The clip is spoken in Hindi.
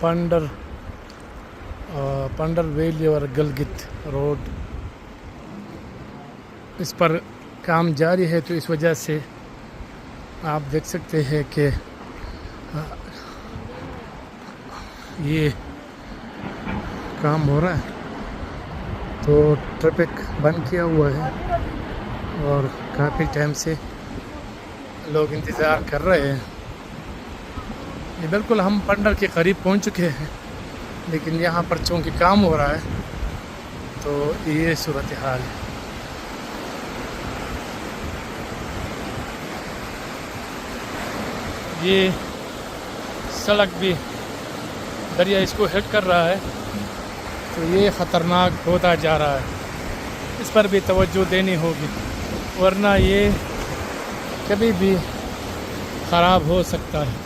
पंडर पंडर वेली और गलगित रोड, इस पर काम जारी है। तो इस वजह से आप देख सकते हैं कि ये काम हो रहा है, तो ट्रैफिक बंद किया हुआ है और काफ़ी टाइम से लोग इंतज़ार कर रहे हैं। ये बिल्कुल हम पंडर के करीब पहुंच चुके हैं, लेकिन यहाँ पर चूँकि काम हो रहा है तो ये सूरत हाल है। ये सड़क भी दरिया इसको हिट कर रहा है, तो ये ख़तरनाक होता जा रहा है। इस पर भी तवज्जो देनी होगी, वरना ये कभी भी ख़राब हो सकता है।